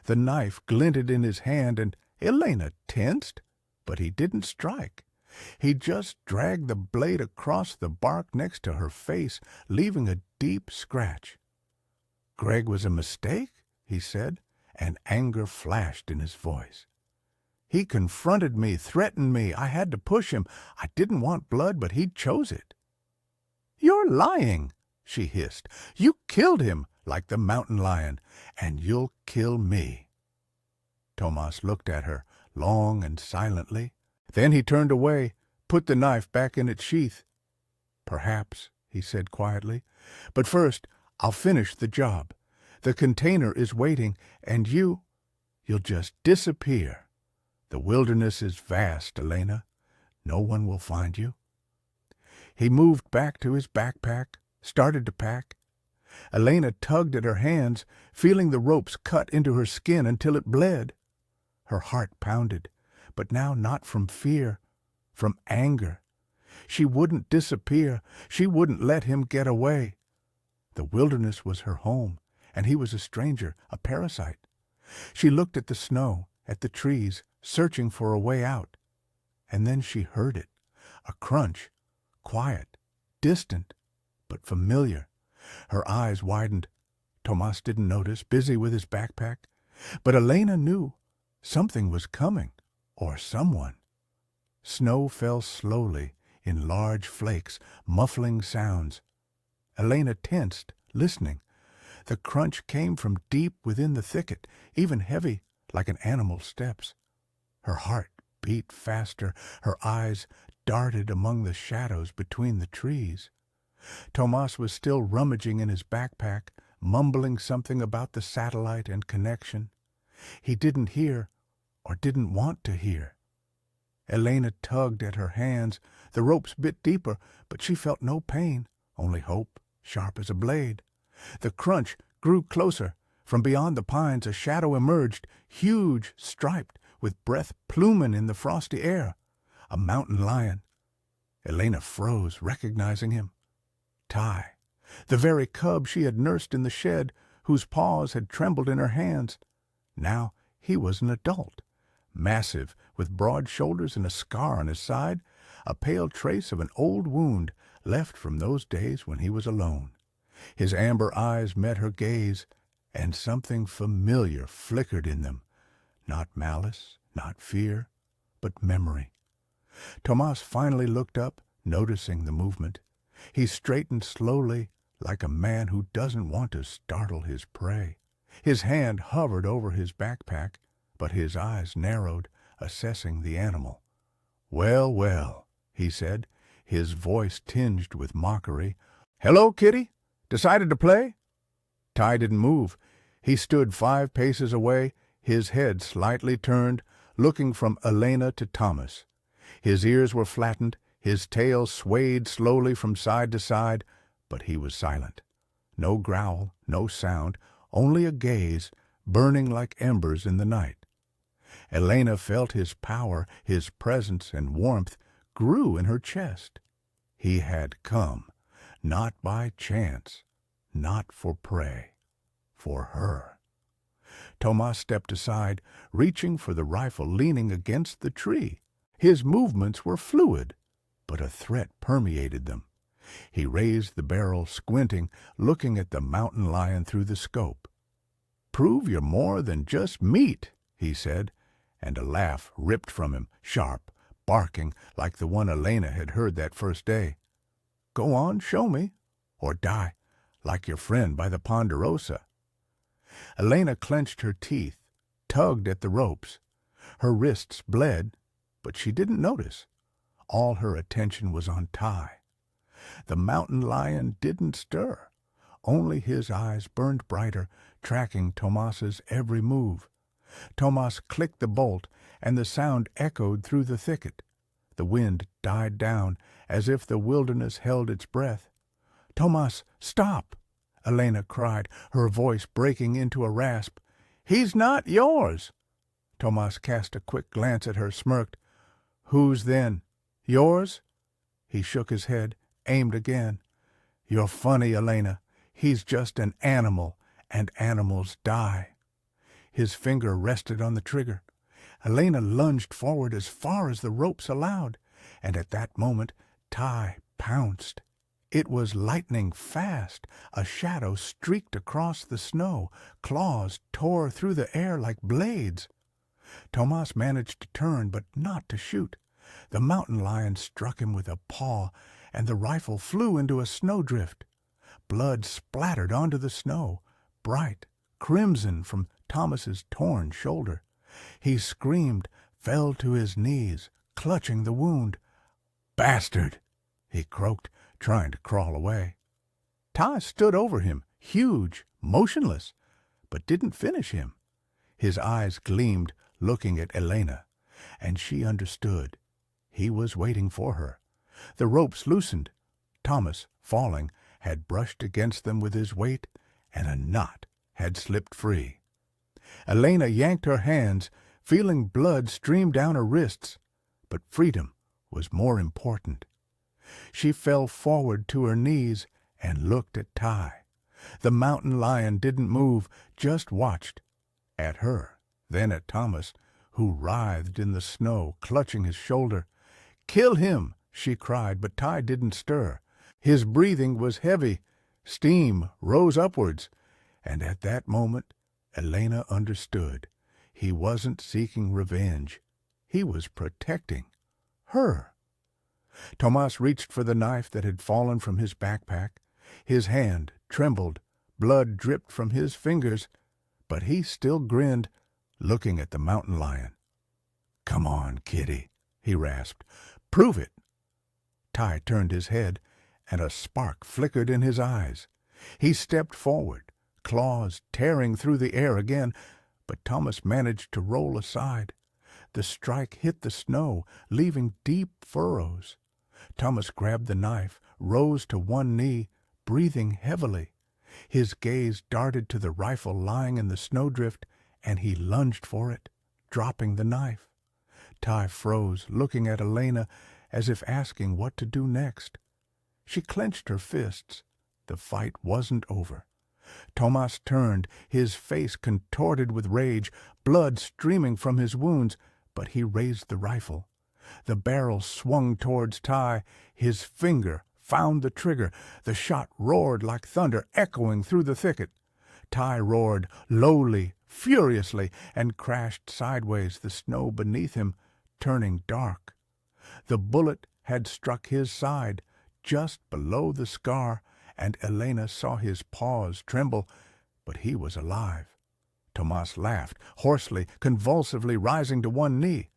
The knife glinted in his hand, and Elena tensed, but he didn't strike. He just dragged the blade across the bark next to her face, leaving a deep scratch. "Greg was a mistake," he said, and anger flashed in his voice. "He confronted me, threatened me. I had to push him. I didn't want blood, but he chose it." "You're lying," she hissed. "You killed him, like the mountain lion, and you'll kill me." Tomas looked at her, long and silently. Then he turned away, put the knife back in its sheath. "Perhaps," he said quietly. "But first, I'll finish the job. The container is waiting, and you'll just disappear. The wilderness is vast, Elena. No one will find you." He moved back to his backpack, started to pack. Elena tugged at her hands, feeling the ropes cut into her skin until it bled. Her heart pounded, but now not from fear, from anger. She wouldn't disappear. She wouldn't let him get away. The wilderness was her home, and he was a stranger, a parasite. She looked at the snow, at the trees, searching for a way out. And then she heard it, a crunch, quiet, distant, but familiar. Her eyes widened. Tomas didn't notice, busy with his backpack. But Elena knew something was coming, or someone. Snow fell slowly, in large flakes, muffling sounds. Elena tensed, listening. The crunch came from deep within the thicket, even heavy, like an animal's steps. Her heart beat faster. Her eyes darted among the shadows between the trees. Tomas was still rummaging in his backpack, mumbling something about the satellite and connection. He didn't hear, or didn't want to hear. Elena tugged at her hands. The ropes bit deeper, but she felt no pain, only hope, sharp as a blade. The crunch grew closer. From beyond the pines a shadow emerged, huge, striped, with breath pluming in the frosty air. A mountain lion. Elena froze, recognizing him. Ty, the very cub she had nursed in the shed, whose paws had trembled in her hands. Now he was an adult, massive, with broad shoulders and a scar on his side, a pale trace of an old wound left from those days when he was alone. His amber eyes met her gaze, and something familiar flickered in them. Not malice, not fear, but memory. Tomas finally looked up, noticing the movement. He straightened slowly, like a man who doesn't want to startle his prey. His hand hovered over his backpack, but his eyes narrowed, assessing the animal. "Well, well," he said, his voice tinged with mockery. "Hello, kitty? Decided to play?" Ty didn't move. He stood 5 paces away, his head slightly turned, looking from Elena to Thomas. His ears were flattened, his tail swayed slowly from side to side, but he was silent. No growl, no sound, only a gaze, burning like embers in the night. Elena felt his power, his presence and warmth grew in her chest. He had come, not by chance, not for prey, for her. Tomas stepped aside, reaching for the rifle leaning against the tree. His movements were fluid, but a threat permeated them. He raised the barrel, squinting, looking at the mountain lion through the scope. "Prove you're more than just meat," he said, and a laugh ripped from him, sharp, barking like the one Elena had heard that first day. "Go on, show me, or die, like your friend by the Ponderosa." Elena clenched her teeth, tugged at the ropes. Her wrists bled, but she didn't notice. All her attention was on Ty. The mountain lion didn't stir. Only his eyes burned brighter, tracking Tomas's every move. Tomas clicked the bolt, and the sound echoed through the thicket. The wind died down, as if the wilderness held its breath. "Tomas, stop!" Elena cried, her voice breaking into a rasp. "He's not yours!" Tomas cast a quick glance at her, smirked. "Whose then? Yours?" He shook his head, aimed again. "You're funny, Elena. He's just an animal, and animals die." His finger rested on the trigger. Elena lunged forward as far as the ropes allowed, and at that moment Ty pounced. It was lightning fast. A shadow streaked across the snow. Claws tore through the air like blades. Tomas managed to turn, but not to shoot. The mountain lion struck him with a paw, and the rifle flew into a snowdrift. Blood splattered onto the snow, bright crimson from Thomas's torn shoulder. He screamed, fell to his knees, clutching the wound. "Bastard!" he croaked, trying to crawl away. Ty stood over him, huge, motionless, but didn't finish him. His eyes gleamed, looking at Elena, and she understood. He was waiting for her. The ropes loosened. Thomas, falling, had brushed against them with his weight, and a knot had slipped free. Elena yanked her hands, feeling blood stream down her wrists, but freedom was more important. She fell forward to her knees and looked at Ty. The mountain lion didn't move, just watched. At her, then at Thomas, who writhed in the snow, clutching his shoulder. "Kill him!" she cried, but Ty didn't stir. His breathing was heavy. Steam rose upwards, and at that moment Elena understood. He wasn't seeking revenge. He was protecting her. Tomas reached for the knife that had fallen from his backpack. His hand trembled. Blood dripped from his fingers, but he still grinned, looking at the mountain lion. "Come on, kitty," he rasped. "Prove it." Ty turned his head, and a spark flickered in his eyes. He stepped forward, claws tearing through the air again, but Thomas managed to roll aside. The strike hit the snow, leaving deep furrows. Thomas grabbed the knife, rose to one knee, breathing heavily. His gaze darted to the rifle lying in the snowdrift, and he lunged for it, dropping the knife. Ty froze, looking at Elena as if asking what to do next. She clenched her fists. The fight wasn't over. Tomas turned, his face contorted with rage, blood streaming from his wounds, but he raised the rifle. The barrel swung towards Ty. His finger found the trigger. The shot roared like thunder, echoing through the thicket. Ty roared, lowly, furiously, and crashed sideways, the snow beneath him turning dark. The bullet had struck his side, just below the scar, and Elena saw his paws tremble, but he was alive. Tomas laughed, hoarsely, convulsively rising to one knee.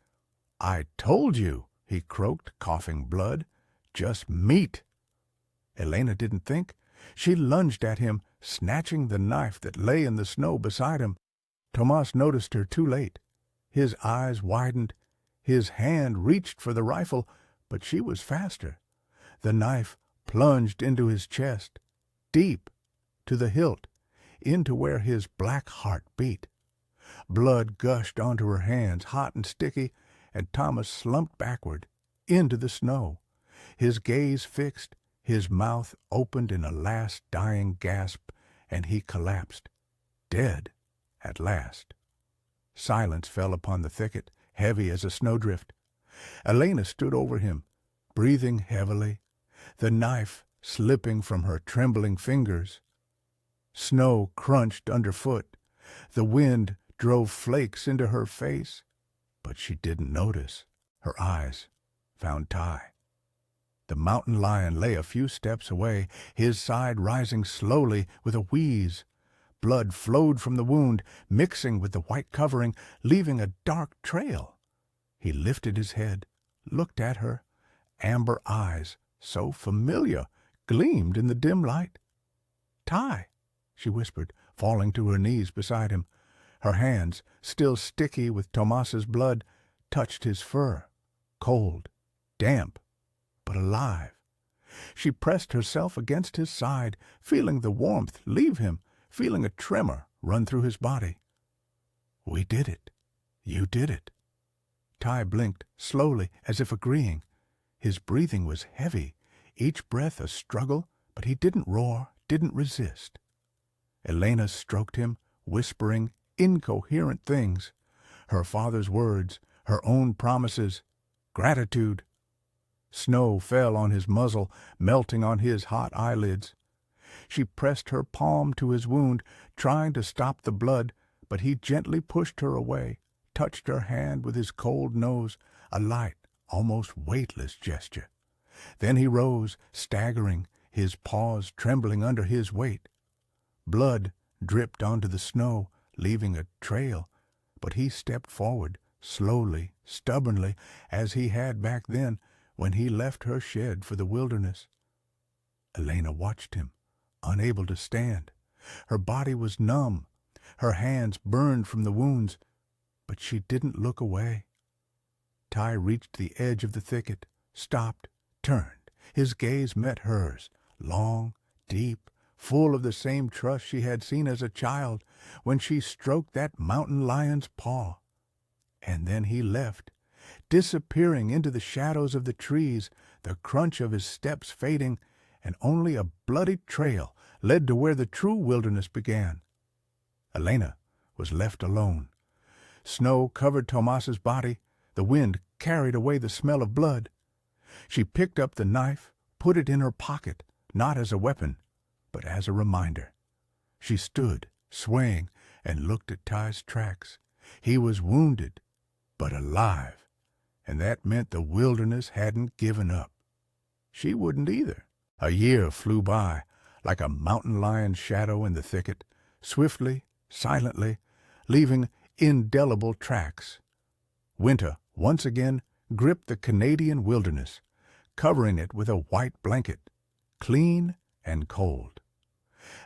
"I told you," he croaked, coughing blood. "Just meat." Elena didn't think. She lunged at him, snatching the knife that lay in the snow beside him. Tomas noticed her too late. His eyes widened. His hand reached for the rifle, but she was faster. The knife plunged into his chest, deep, to the hilt, into where his black heart beat. Blood gushed onto her hands, hot and sticky, and Thomas slumped backward, into the snow. His gaze fixed, his mouth opened in a last dying gasp, and he collapsed, dead at last. Silence fell upon the thicket, heavy as a snowdrift. Elena stood over him, breathing heavily, the knife slipping from her trembling fingers. Snow crunched underfoot. The wind drove flakes into her face, but she didn't notice. Her eyes found Ty. The mountain lion lay a few steps away, his side rising slowly with a wheeze. Blood flowed from the wound, mixing with the white covering, leaving a dark trail. He lifted his head, looked at her. Amber eyes, so familiar, gleamed in the dim light. "Ty," she whispered, falling to her knees beside him. Her hands, still sticky with Tomas's blood, touched his fur, cold, damp, but alive. She pressed herself against his side, feeling the warmth leave him, feeling a tremor run through his body. "We did it. You did it." Ty blinked, slowly, as if agreeing. His breathing was heavy, each breath a struggle, but he didn't roar, didn't resist. Elena stroked him, whispering incoherent things. Her father's words, her own promises, gratitude. Snow fell on his muzzle, melting on his hot eyelids. She pressed her palm to his wound, trying to stop the blood, but he gently pushed her away, touched her hand with his cold nose, a light, almost weightless gesture. Then he rose, staggering, his paws trembling under his weight. Blood dripped onto the snow, leaving a trail, but he stepped forward, slowly, stubbornly, as he had back then when he left her shed for the wilderness. Elena watched him, unable to stand. Her body was numb, her hands burned from the wounds, but she didn't look away. Ty reached the edge of the thicket, stopped, turned. His gaze met hers, long, deep, full of the same trust she had seen as a child when she stroked that mountain lion's paw. And then he left, disappearing into the shadows of the trees, the crunch of his steps fading, and only a bloody trail led to where the true wilderness began. Elena was left alone. Snow covered Tomas's body. The wind carried away the smell of blood. She picked up the knife, put it in her pocket, not as a weapon, but as a reminder. She stood, swaying, and looked at Ty's tracks. He was wounded, but alive, and that meant the wilderness hadn't given up. She wouldn't either. A year flew by, like a mountain lion's shadow in the thicket, swiftly, silently, leaving indelible tracks. Winter once again gripped the Canadian wilderness, covering it with a white blanket, clean and cold.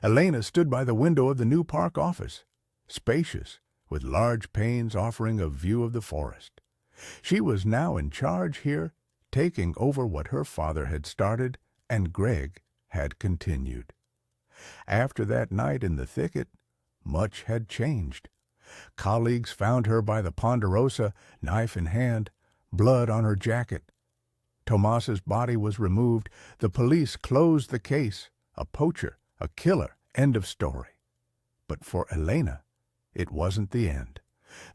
Elena stood by the window of the new park office, spacious, with large panes offering a view of the forest. She was now in charge here, taking over what her father had started and Greg had continued. After that night in the thicket, much had changed. Colleagues found her by the Ponderosa, knife in hand, blood on her jacket. Tomas's body was removed. The police closed the case. A poacher, a killer, end of story. But for Elena, it wasn't the end.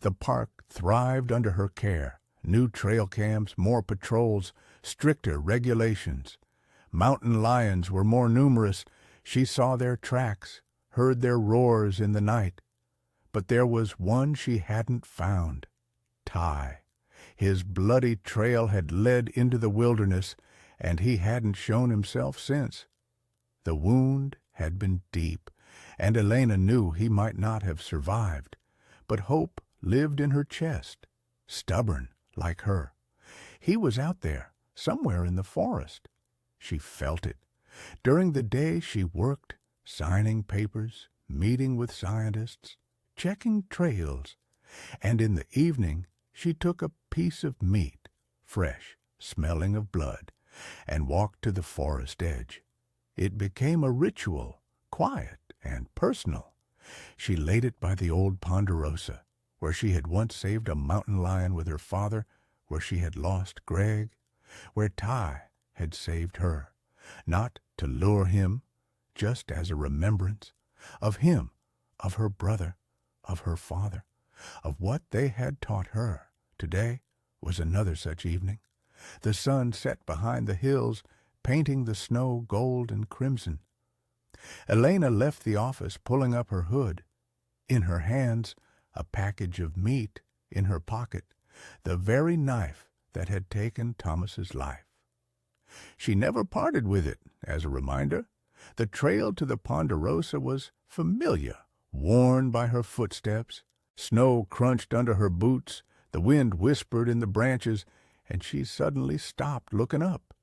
The park thrived under her care. New trail cams, more patrols, stricter regulations. Mountain lions were more numerous. She saw their tracks, heard their roars in the night. But there was one she hadn't found, Ty. His bloody trail had led into the wilderness, and he hadn't shown himself since. The wound had been deep, and Elena knew he might not have survived. But hope lived in her chest, stubborn like her. He was out there, somewhere in the forest. She felt it. During the day she worked, signing papers, meeting with scientists, checking trails, and in the evening she took a piece of meat, fresh, smelling of blood, and walked to the forest edge. It became a ritual, quiet and personal. She laid it by the old ponderosa, where she had once saved a mountain lion with her father, where she had lost Greg, where Ty had saved her, not to lure him, just as a remembrance of him, of her brother, of her father, of what they had taught her. Today was another such evening. The sun set behind the hills, painting the snow gold and crimson. Elena left the office, pulling up her hood. In her hands, a package of meat, in her pocket, the very knife that had taken Thomas's life. She never parted with it, as a reminder. The trail to the ponderosa was familiar, worn by her footsteps. Snow crunched under her boots, the wind whispered in the branches, and she suddenly stopped, looking up.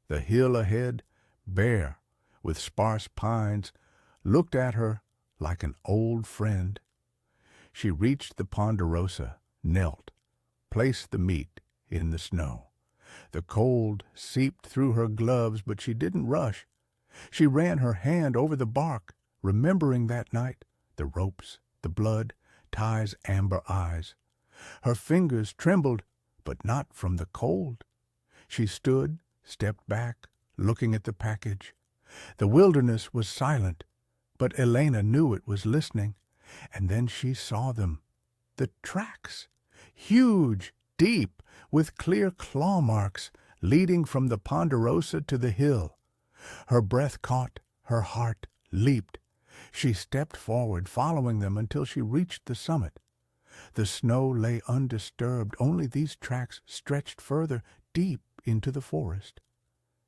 The hill ahead, bare, with sparse pines, looked at her like an old friend. She reached the ponderosa, knelt, placed the meat in the snow. The cold seeped through her gloves, but she didn't rush. She ran her hand over the bark, remembering that night, the ropes, the blood, Ty's amber eyes. Her fingers trembled, but not from the cold. She stood, stepped back, looking at the package. The wilderness was silent, but Elena knew it was listening. And then she saw them. The tracks, huge, deep, with clear claw marks, leading from the ponderosa to the hill. Her breath caught, her heart leaped. She stepped forward, following them until she reached the summit. The snow lay undisturbed, only these tracks stretched further, deep into the forest.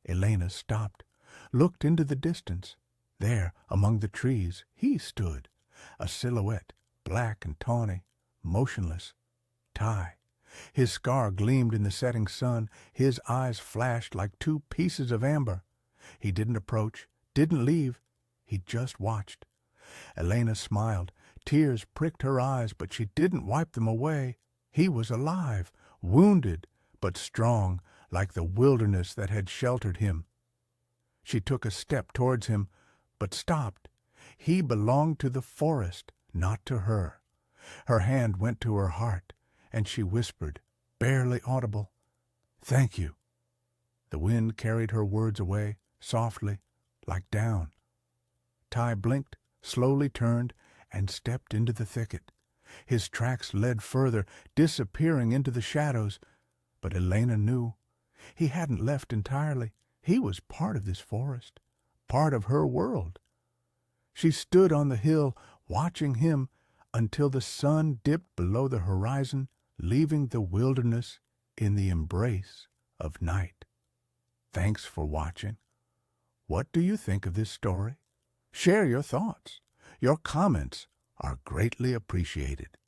Elena stopped, looked into the distance. There, among the trees, he stood, a silhouette, black and tawny, motionless. Ty. His scar gleamed in the setting sun. His eyes flashed like two pieces of amber. He didn't approach, didn't leave. He just watched. Elena smiled. Tears pricked her eyes, but she didn't wipe them away. He was alive, wounded, but strong, like the wilderness that had sheltered him. She took a step towards him, but stopped. He belonged to the forest, not to her. Her hand went to her heart, and she whispered, barely audible, "Thank you." The wind carried her words away, softly, like down. Ty blinked, slowly turned, and stepped into the thicket. His tracks led further, disappearing into the shadows. But Elena knew he hadn't left entirely. He was part of this forest, part of her world. She stood on the hill, watching him until the sun dipped below the horizon, leaving the wilderness in the embrace of night. Thanks for watching. What do you think of this story? Share your thoughts. Your comments are greatly appreciated.